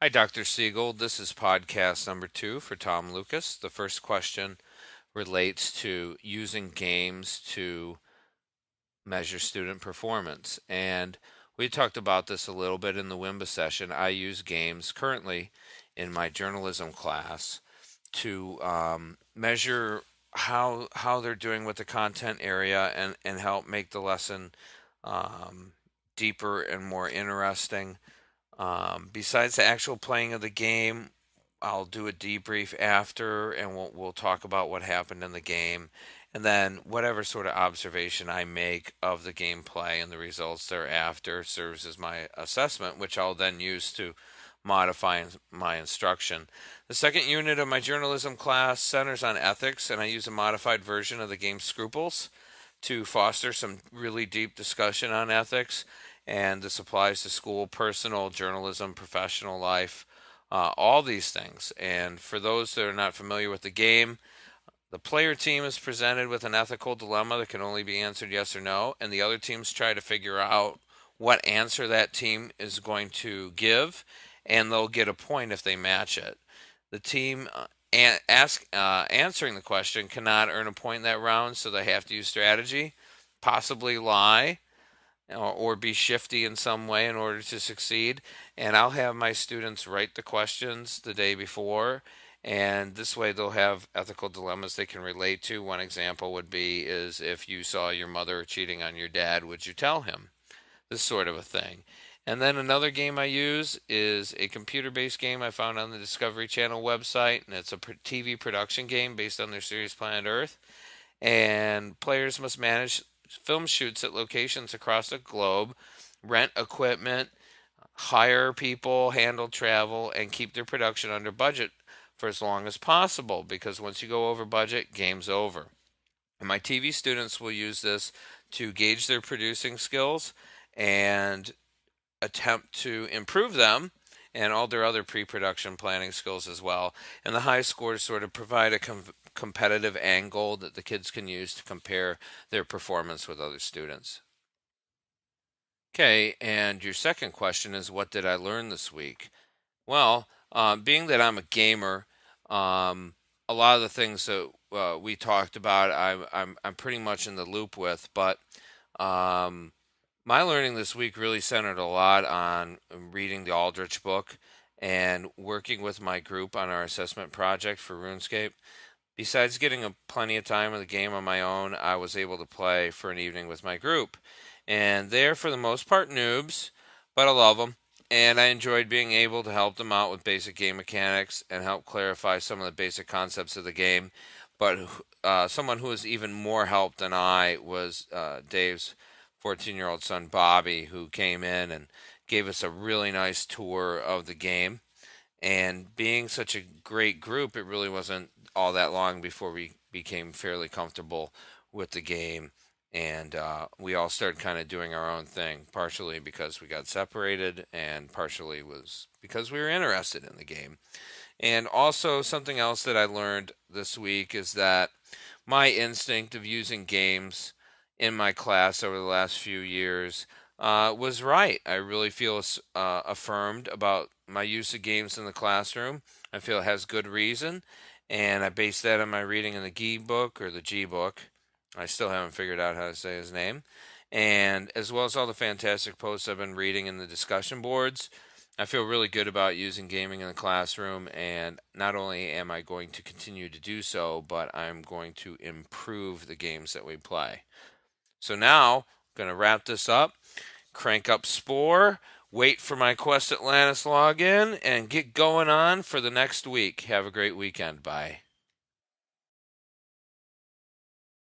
Hi, Dr. Siegel. This is podcast number 2 for Tom Lucas. The first question relates to using games to measure student performance. And we talked about this a little bit in the WIMBA session. I use games currently in my journalism class to measure how they're doing with the content area and help make the lesson um, deeper and more interesting. Besides the actual playing of the game, I'll do a debrief after, and we'll talk about what happened in the game, and then whatever sort of observation I make of the gameplay and the results thereafter serves as my assessment, which I'll then use to modify my instruction. The second unit of my journalism class centers on ethics, and I use a modified version of the game Scruples to foster some really deep discussion on ethics. And this applies to school, personal, journalism, professional life, all these things. And for those that are not familiar with the game, the player team is presented with an ethical dilemma that can only be answered yes or no, and the other teams try to figure out what answer that team is going to give, and they'll get a point if they match it. The team answering the question cannot earn a point in that round, so they have to use strategy, possibly lie, or be shifty in some way in order to succeed. And I'll have my students write the questions the day before, and this way they'll have ethical dilemmas they can relate to. One example would be is if you saw your mother cheating on your dad, would you tell him? This sort of a thing. And then another game I use is a computer-based game I found on the Discovery Channel website, and it's a TV production game based on their series Planet Earth. And players must manage film shoots at locations across the globe, rent equipment, hire people, handle travel, and keep their production under budget for as long as possible, because once you go over budget, game's over. And my TV students will use this to gauge their producing skills and attempt to improve them and all their other pre-production planning skills as well. And the high scores sort of provide a competitive angle that the kids can use to compare their performance with other students. Okay, and your second question is, what did I learn this week? Well, being that I'm a gamer, a lot of the things that we talked about, I'm pretty much in the loop with. But um, my learning this week really centered a lot on reading the Aldrich book and working with my group on our assessment project for RuneScape. Besides getting plenty of time in the game on my own, I was able to play for an evening with my group. And they're, for the most part, noobs, but I love them. And I enjoyed being able to help them out with basic game mechanics and help clarify some of the basic concepts of the game. But someone who was even more helped than I was Dave's 14-year-old son, Bobby, who came in and gave us a really nice tour of the game. And being such a great group, it really wasn't all that long before we became fairly comfortable with the game. And we all started kind of doing our own thing, partially because we got separated, and partially was because we were interested in the game. And also, something else that I learned this week is that my instinct of using games in my class over the last few years was right. I really feel affirmed about my use of games in the classroom. I feel it has good reason, and I base that on my reading in the G book or the G book. I still haven't figured out how to say his name. And as well as all the fantastic posts I've been reading in the discussion boards, I feel really good about using gaming in the classroom, and not only am I going to continue to do so, but I'm going to improve the games that we play. So now, I'm going to wrap this up, crank up Spore, wait for my Quest Atlantis login, and get going on for the next week. Have a great weekend. Bye.